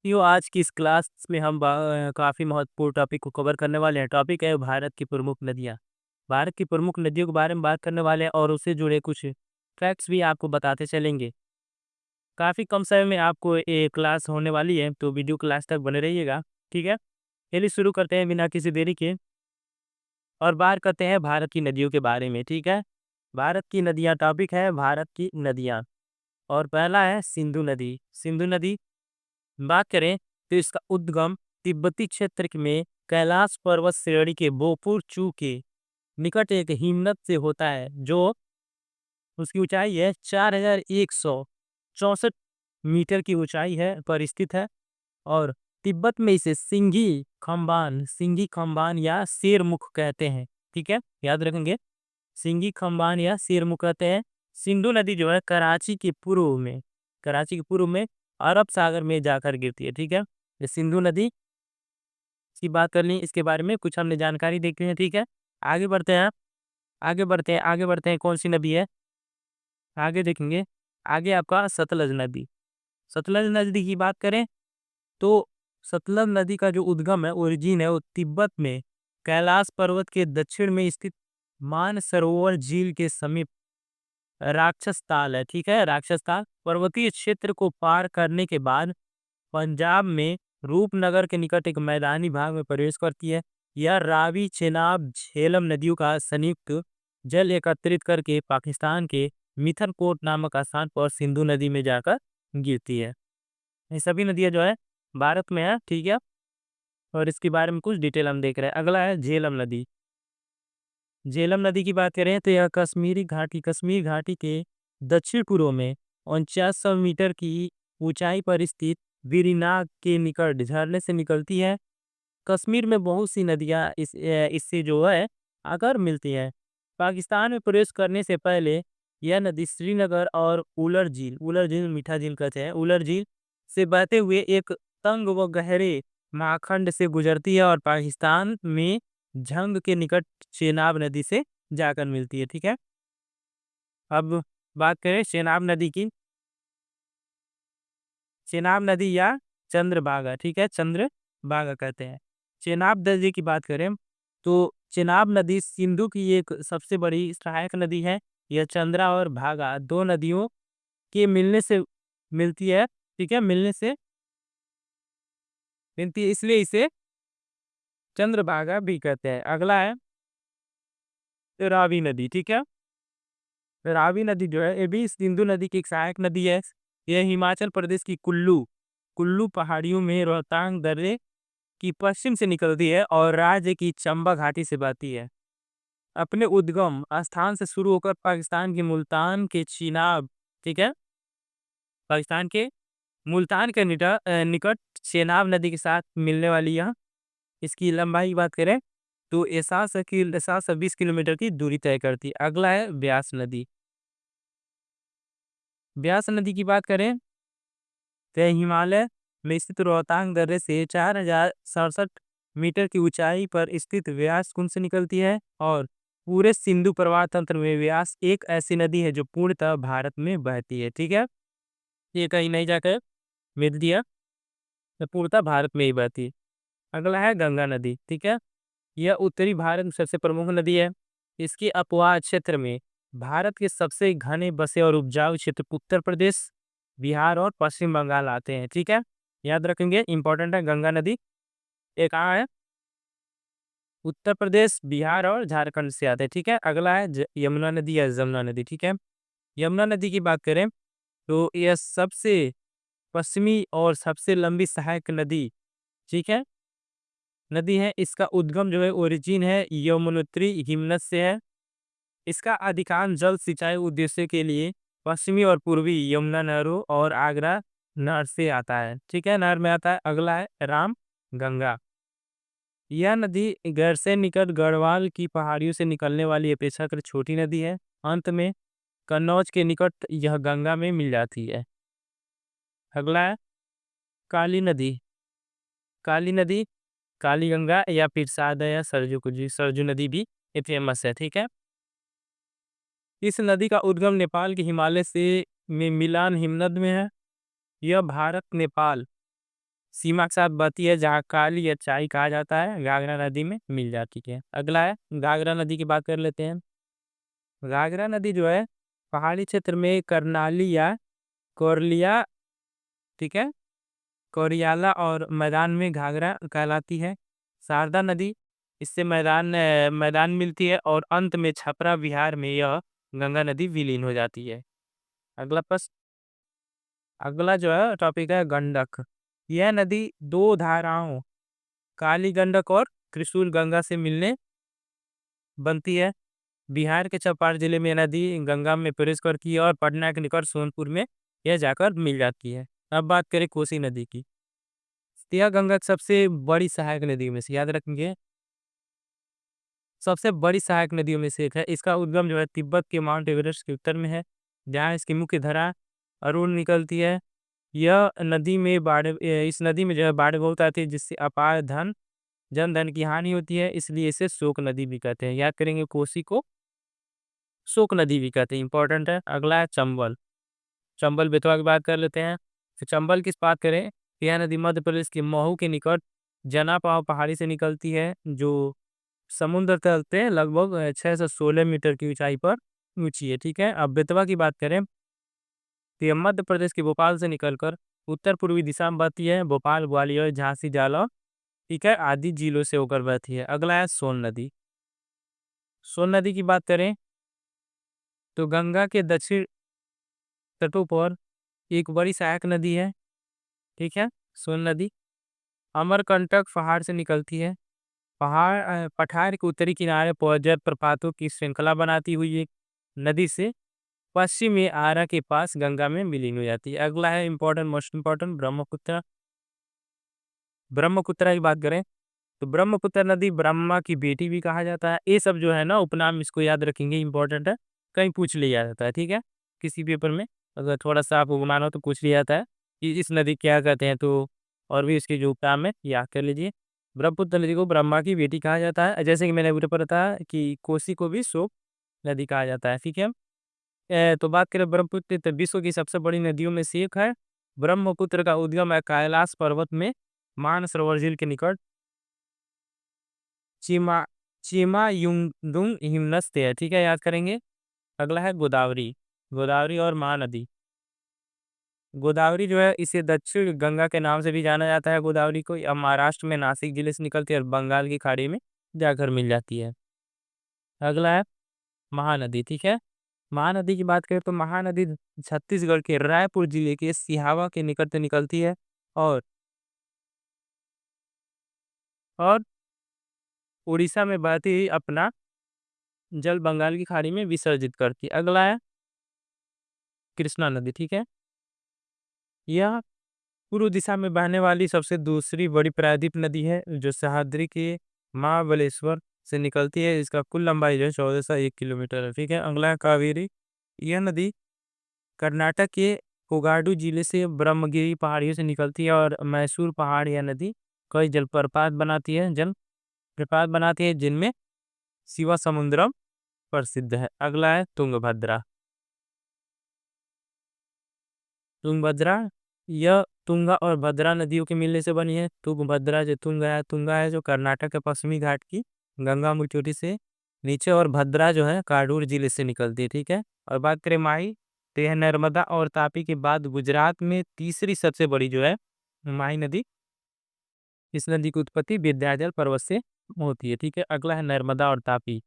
आज की इस क्लास में हम काफ़ी महत्वपूर्ण टॉपिक को कवर करने वाले हैं। टॉपिक है भारत की प्रमुख नदियाँ। भारत की प्रमुख नदियों के बारे में बात करने वाले हैं और उससे जुड़े कुछ फैक्ट्स भी आपको बताते चलेंगे। काफ़ी कम समय में आपको ये क्लास होने वाली है, तो वीडियो क्लास तक बने रहिएगा, ठीक है? चलिए शुरू करते हैं बिना किसी देरी के और बात करते हैं भारत की नदियों के बारे में, ठीक है? भारत की नदियाँ टॉपिक है भारत की नदियाँ और पहला है सिंधु नदी। सिंधु नदी बात करें तो इसका उद्गम तिब्बती क्षेत्र में कैलाश पर्वत श्रेणी के बोपुर चू के निकट एक हिमनद से होता है जो उसकी ऊंचाई है 4164 मीटर की ऊंचाई है पर स्थित है और तिब्बत में इसे सिंगी खम्बान या शेरमुख कहते हैं। ठीक है, याद रखेंगे, सिंगी खम्बान या शेरमुख कहते हैं। सिंधु नदी जो है कराची के पूर्व में अरब सागर में जाकर गिरती है। ठीक है, ये सिंधु नदी की बात कर ली, इसके बारे में कुछ हमने जानकारी देखी है। ठीक है, आगे बढ़ते हैं, आगे बढ़ते हैं। कौन सी नदी है आगे देखेंगे। आगे आपका सतलज नदी। सतलज नदी की बात करें तो सतलज नदी का जो उद्गम है, ओरिजिन है, वो तिब्बत में कैलाश पर्वत के दक्षिण में स्थित मानसरोवर झील के समीप राक्षस ताल है। ठीक है, राक्षस ताल पर्वतीय क्षेत्र को पार करने के बाद पंजाब में रूपनगर के निकट एक मैदानी भाग में प्रवेश करती है। यह रावी, चेनाब, झेलम नदियों का संयुक्त जल एकत्रित करके पाकिस्तान के मिथनकोट नामक स्थान पर सिंधु नदी में जाकर गिरती है। ये सभी नदियां जो है भारत में है। ठीक है, और इसके बारे में कुछ डिटेल हम देख रहे हैं। अगला है झेलम नदी। झेलम नदी की बात करें तो यह कश्मीर घाटी के दक्षिण पूर्व में 4900 मीटर की ऊंचाई पर स्थित वीरनाग के निकट झरने से निकलती है। कश्मीर में बहुत सी नदियां इससे जो है आकर मिलती हैं। पाकिस्तान में प्रवेश करने से पहले यह नदी श्रीनगर और उलर झील मीठा झील कहते हैं, उलर झील से बहते हुए एक तंग व गहरे महाखंड से गुजरती है और पाकिस्तान में झंग के निकट चेनाब नदी से जाकर मिलती है। ठीक है, अब बात करें चेनाब नदी की। चेनाब नदी या चंद्रभागा, ठीक है, चंद्रभागा कहते हैं। चेनाब नदी की बात करें तो चेनाब नदी सिंधु की एक सबसे बड़ी सहायक नदी है। यह चंद्रा और भागा दो नदियों के मिलने से मिलती है। ठीक है, मिलने से मिलती है, इसलिए इसे चंद्रभागा भी कहते हैं। अगला है रावी नदी। ठीक है, रावी नदी जो है ये भी सिंधु नदी की एक सहायक नदी है। यह हिमाचल प्रदेश की कुल्लू कुल्लू पहाड़ियों में रोहतांग दर्रे की पश्चिम से निकलती है और राज्य की चंबा घाटी से बहती है। अपने उद्गम स्थान से शुरू होकर पाकिस्तान के मुल्तान के चिनाब, ठीक है, पाकिस्तान के मुल्तान के निकट चेनाब नदी के साथ मिलने वाली यह इसकी लंबाई की बात करें तो ये 720 किलोमीटर की दूरी तय करती है। अगला है ब्यास नदी। ब्यास नदी की बात करें तो हिमालय में स्थित रोहतांग दर्रे से 4067 मीटर की ऊंचाई पर स्थित व्यास कुंड से निकलती है और पूरे सिंधु प्रवाह तंत्र में व्यास एक ऐसी नदी है जो पूर्णतः भारत में बहती है। ठीक है, ये कहीं नहीं जाकर मिलती है, ये पूर्णतः भारत में ही बहती है। अगला है गंगा नदी। ठीक है, यह उत्तरी भारत में सबसे प्रमुख नदी है। इसके अपवाह क्षेत्र में भारत के सबसे घने बसे और उपजाऊ क्षेत्र उत्तर प्रदेश, बिहार और पश्चिम बंगाल आते हैं। ठीक है, याद रखेंगे, इंपॉर्टेंट है गंगा नदी। एक कहाँ है, उत्तर प्रदेश, बिहार और झारखंड से आते हैं। ठीक है, अगला है यमुना नदी या जमुना नदी। ठीक है, यमुना नदी की बात करें तो यह सबसे पश्चिमी और सबसे लंबी सहायक नदी, ठीक है, नदी है। इसका उद्गम जो है ओरिजिन है यमुनोत्री हिमनद से है। इसका अधिकांश जल सिंचाई उद्देश्य के लिए पश्चिमी और पूर्वी यमुना नहरों और आगरा नहर से आता है। ठीक है, नहर में आता है। अगला है राम गंगा। यह नदी गैरसैंण निकट गढ़वाल की पहाड़ियों से निकलने वाली अपेक्षाकृत छोटी नदी है। अंत में कन्नौज के निकट यह गंगा में मिल जाती है। अगला है काली नदी। काली नदी, काली गंगा या फिर सादा या सरजू नदी भी ये फेमस है। ठीक है, इस नदी का उद्गम नेपाल के हिमालय से में मिलान हिमनद में है। यह भारत नेपाल सीमा के साथ बहती है, जहाँ काली या चाई कहा जाता है, घाघरा नदी में मिल जाती है। अगला है घाघरा नदी की बात कर लेते हैं। घाघरा नदी जो है पहाड़ी क्षेत्र में करनाली या कोरलिया, ठीक है, कोरियाला और मैदान में घाघरा कहलाती है। शारदा नदी इससे मैदान मिलती है और अंत में छपरा बिहार में यह गंगा नदी विलीन हो जाती है। अगला प्रश्न, अगला जो है टॉपिक है गंडक। यह नदी दो धाराओं काली गंडक और त्रिशूल गंगा से मिलने बनती है। बिहार के चंपारण जिले में यह नदी गंगा में प्रवेश करती है और पटना के निकट सोनपुर में यह जाकर मिल जाती है। अब बात करें कोसी नदी की। यह गंगा की सबसे बड़ी सहायक नदियों में से, याद रखेंगे, सबसे बड़ी सहायक नदियों में से एक है। इसका उद्गम जो है तिब्बत के माउंट एवरेस्ट के उत्तर में है, जहाँ इसकी मुख्य धारा अरुण निकलती है। इस नदी में जो है बाढ़ बहुत आती है, जिससे अपार जन धन की हानि होती है, इसलिए इसे शोक नदी भी कहते हैं। याद करेंगे कोसी को शोक नदी भी कहते हैं, इंपॉर्टेंट है। अगला है चंबल। चंबल बेतवा की बात कर लेते हैं। तो चंबल की बात करें, यह नदी मध्य प्रदेश के महू के निकट जनापाव पहाड़ी से निकलती है, जो समुद्र तल से लगभग 616 मीटर की ऊंचाई पर ऊंची है। ठीक है, अब बेतवा की बात करें तो यह मध्य प्रदेश के भोपाल से निकलकर उत्तर पूर्वी दिशा में बहती है। भोपाल, ग्वालियर, झांसी, जालौर, ठीक है, आदि जिलों से होकर बहती है। अगला है सोन नदी। सोन नदी की बात करें तो गंगा के दक्षिण तटों पर एक बड़ी सहायक नदी है। ठीक है, सोन नदी अमरकंटक पहाड़ से निकलती है। पठार के उत्तरी किनारे पर जलप्रपातों की श्रृंखला बनाती हुई एक नदी से पश्चिम में आरा के पास गंगा में विलीन हो जाती है। अगला है important, most important, Brahmaputra. Brahmaputra की बात करें तो ब्रह्मपुत्र नदी ब्रह्मा की बेटी भी कहा जाता है। ये सब जो है ना उपनाम, इसको याद रखेंगे, इंपॉर्टेंट है, कहीं पूछ लिया जाता है। ठीक है, किसी पेपर में अगर थोड़ा सा आप मानो तो पूछ लिया जाता है कि इस नदी क्या कहते हैं, तो और भी इसके जो उपनाम है याद कर लीजिए। ब्रह्मपुत्र नदी को ब्रह्मा की बेटी कहा जाता है, जैसे कि मैंने ऊपर बताया कि कोसी को भी शोक नदी कहा जाता है। ठीक है, तो बात करें ब्रह्मपुत्र, तो विश्व की सबसे बड़ी नदियों में से एक है। ब्रह्मपुत्र का उद्गम है कैलाश पर्वत में मानसरोवर झील के निकट चिमा चिमायुंगदुंग हिमनस से है। ठीक है, याद करेंगे। अगला है गोदावरी। गोदावरी और महानदी। गोदावरी जो है इसे दक्षिण गंगा के नाम से भी जाना जाता है। गोदावरी को अब महाराष्ट्र में नासिक जिले से निकलती है और बंगाल की खाड़ी में जाकर मिल जाती है। अगला है महानदी। ठीक है, महानदी की बात करें तो महानदी छत्तीसगढ़ के रायपुर जिले के सिहावा के निकट से निकलती है और और उड़ीसा में बहती हुई अपना जल बंगाल की खाड़ी में विसर्जित करती है। अगला है कृष्णा नदी। ठीक है, यह पूर्व दिशा में बहने वाली सबसे दूसरी बड़ी प्रायद्वीप नदी है, जो सह्याद्री के महाबलेश्वर से निकलती है। इसका कुल लंबाई जो है 1401 किलोमीटर है। ठीक है, अगला है कावेरी। यह नदी कर्नाटक के कोगाडू जिले से ब्रह्मगिरी पहाड़ियों से निकलती है और मैसूर पहाड़ यह नदी कई जलप्रपात बनाती है, जिनमें शिवा समुद्रम प्रसिद्ध है। अगला है तुंगभद्रा। तुंगभद्रा यह तुंगा और भद्रा नदियों के मिलने से बनी है। तुंगा है जो कर्नाटक के पश्चिमी घाट की गंगा मुखोटी से नीचे, और भद्रा जो है काडूर जिले से निकलती है। ठीक है, और बात करें माही, तो यह नर्मदा और तापी के बाद गुजरात में तीसरी सबसे बड़ी जो है माही नदी। इस नदी की उत्पत्ति विंध्याचल पर्वत से होती है। ठीक है, अगला है नर्मदा और तापी।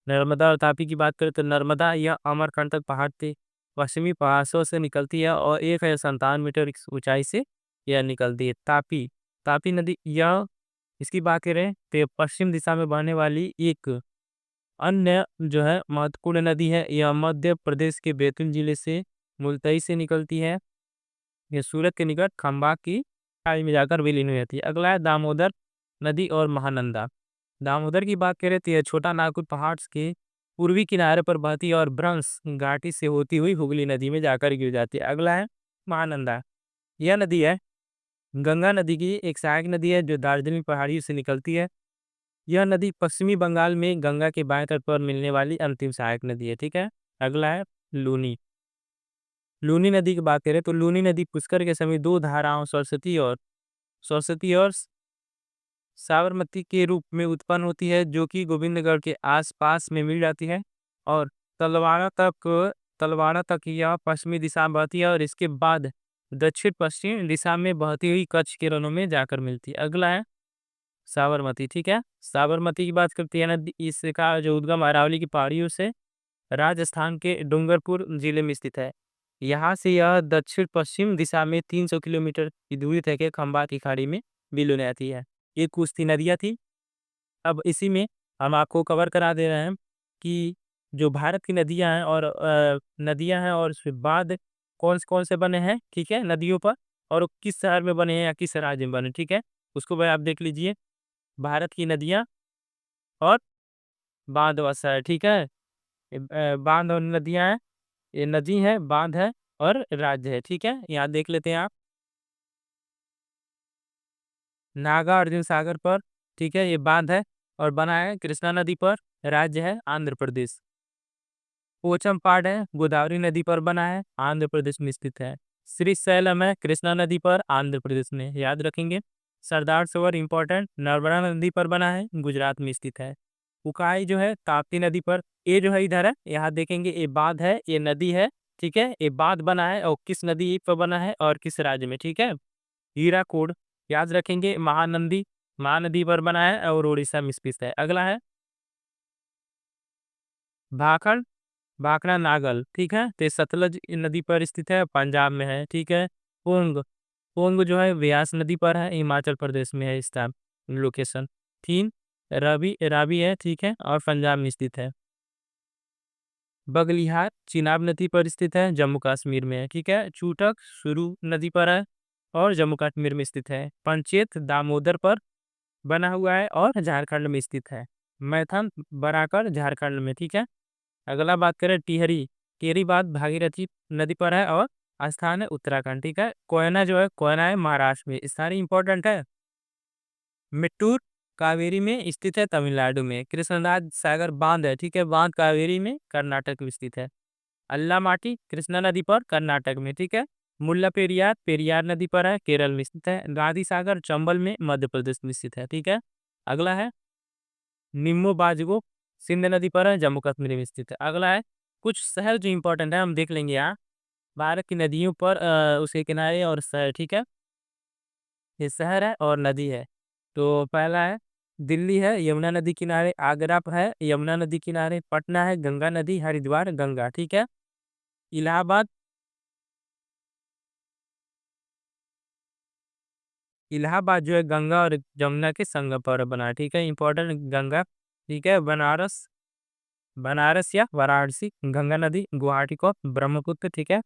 नर्मदा और तापी की बात करें तो नर्मदा यह अमरकंटक पहाड़ के पश्चिमी पहाड़ों से निकलती है और 1057 मीटर की ऊंचाई से यह निकलती है। तापी तापी नदी यह इसकी बात करें तो पश्चिम दिशा में बहने वाली एक अन्य जो है महत्वपूर्ण नदी है। यह मध्य प्रदेश के बैतूल जिले से मुलतई से निकलती है। यह सूरत के निकट खंबा की खाड़ी में जाकर विलीन हो जाती है। अगला है दामोदर नदी और महानंदा। दामोदर की बात करें तो यह छोटा नागपुर पहाड़ के पूर्वी किनारे पर बहती है और ब्रह्मस घाटी से होती हुई हुगली नदी में जाकर गिर जाती है। अगला है महानंदा। यह नदी है गंगा नदी की एक सहायक नदी है, जो दार्जिलिंग पहाड़ियों से निकलती है। यह नदी पश्चिमी बंगाल में गंगा के बाएं तट पर मिलने वाली अंतिम सहायक नदी है। ठीक है, अगला है लूनी। लूनी नदी की बात करें तो लूनी नदी पुष्कर के समीप दो धाराओं सरस्वती और सरस्वती और साबरमती के रूप में उत्पन्न होती है, जो कि गोविंदगढ़ के आसपास में मिल जाती है और तलवाड़ा तक यह पश्चिमी दिशा में बहती है और इसके बाद दक्षिण पश्चिम दिशा में बहती हुई कच्छ के रनों में जाकर मिलती है। अगला है साबरमती। ठीक है, साबरमती की बात करती है नदी, इसका जो उद्गम अरावली की पहाड़ियों से राजस्थान के डूंगरपुर जिले में स्थित है। यहाँ से यह दक्षिण पश्चिम दिशा में 300 किलोमीटर की दूरी तक के खंबात की खाड़ी में विलीन रहती है। ये कुछ थी नदियाँ थी। अब इसी में हम आपको कवर करा दे रहे हैं कि जो भारत की नदियाँ हैं और उसके बाद कौन से बने हैं, ठीक है, नदियों पर, और वो किस शहर में बने हैं या किस राज्य में बने, ठीक है, उसको भाई आप देख लीजिए। भारत की नदियाँ और बांध व शहर, ठीक है, बांध और नदियाँ हैं, ये नदी है, बांध है और राज्य है, ठीक है। यहाँ देख लेते हैं आप, नागार्जुन सागर पर, ठीक है, ये बांध है और बना है कृष्णा नदी पर, राज्य है आंध्र प्रदेश। पोचमपाड है, गोदावरी नदी पर बना है, आंध्र प्रदेश में स्थित है। श्रीशैलम है, कृष्णा नदी पर, आंध्र प्रदेश में, याद रखेंगे। सरदार सरोवर इंपॉर्टेंट, नर्मदा नदी पर बना है, गुजरात में स्थित है। उकाई जो है ताप्ती नदी पर, ये जो है इधर है, यहाँ देखेंगे, ये बांध है, ये नदी है, ठीक है, ये बांध बना है और किस नदी पर बना है और किस राज्य में, ठीक है। हीराकुड, याद रखेंगे, महानंदी, महानदी पर बना है और उड़ीसा में स्थित है। अगला है भाखड़, भाखड़ा नागल, ठीक है, तो ये सतलज नदी पर स्थित है, पंजाब में है, ठीक है। पोंग, पोंग जो है व्यास नदी पर है, हिमाचल प्रदेश में है इसका लोकेशन। तीन, रवि रावी है, ठीक है, और पंजाब में स्थित है। बगलिहार चिनाब नदी पर स्थित है, जम्मू कश्मीर में है, ठीक है। चूटक सुरू नदी पर है और जम्मू कश्मीर में स्थित है। पंचेत दामोदर पर बना हुआ है और झारखंड में स्थित है। मैथन बराकर झारखंड में, ठीक है। अगला बात करें टिहरी, टिहरी बात भागीरथी नदी पर है और स्थान है उत्तराखंड, ठीक है। कोयना जो है, कोयना है महाराष्ट्र में, स्थान इंपॉर्टेंट है। मिट्टूर कावेरी में स्थित है, तमिलनाडु में। कृष्णराज सागर बांध है, ठीक है, बांध कावेरी में, कर्नाटक में स्थित है। अल्लामाटी कृष्णा नदी पर, कर्नाटक में, ठीक है। मुल्ला पेरियार, पेरियार नदी पर है, केरल में स्थित है। गांधी सागर चंबल में, मध्य प्रदेश में स्थित है, ठीक है। अगला है निम्मो बाजगो, सिंध नदी पर है, जम्मू कश्मीर में स्थित है। अगला है कुछ शहर जो इंपॉर्टेंट है, हम देख लेंगे यहाँ। भारत की नदियों पर उसके किनारे और शहर, ठीक है, ये शहर है और नदी है। तो पहला है दिल्ली है, यमुना नदी किनारे। आगरा है, यमुना नदी किनारे। पटना है, गंगा नदी, हरिद्वार गंगा, ठीक है। इलाहाबाद, इलाहाबाद जो है गंगा और जमुना के संगम पर बना है, ठीक है, इंपॉर्टेंट गंगा, ठीक है। बनारस, बनारस या वाराणसी गंगा नदी। गुवाहाटी को ब्रह्मपुत्र, ठीक है,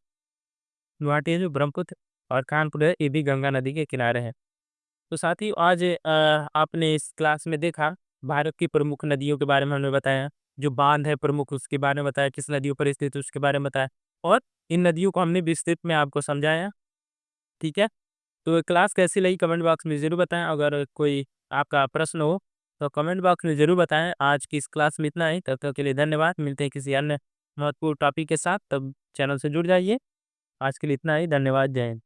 गुवाहाटी है जो ब्रह्मपुत्र, और कानपुर है, ये भी गंगा नदी के किनारे है। तो साथ ही आज आपने इस क्लास में देखा, भारत की प्रमुख नदियों के बारे में हमने बताया, जो बांध है प्रमुख उसके बारे में बताया, किस नदियों पर स्थित है उसके बारे में बताया, और इन नदियों को हमने विस्तृत में आपको समझाया, ठीक है। तो क्लास कैसी लगी कमेंट बॉक्स में ज़रूर बताएं। अगर कोई आपका प्रश्न हो तो कमेंट बॉक्स में ज़रूर बताएं। आज की इस क्लास में इतना ही, तब तक के लिए धन्यवाद। मिलते हैं किसी अन्य महत्वपूर्ण टॉपिक के साथ, तब चैनल से जुड़ जाइए। आज के लिए इतना ही, धन्यवाद, जय हिंद।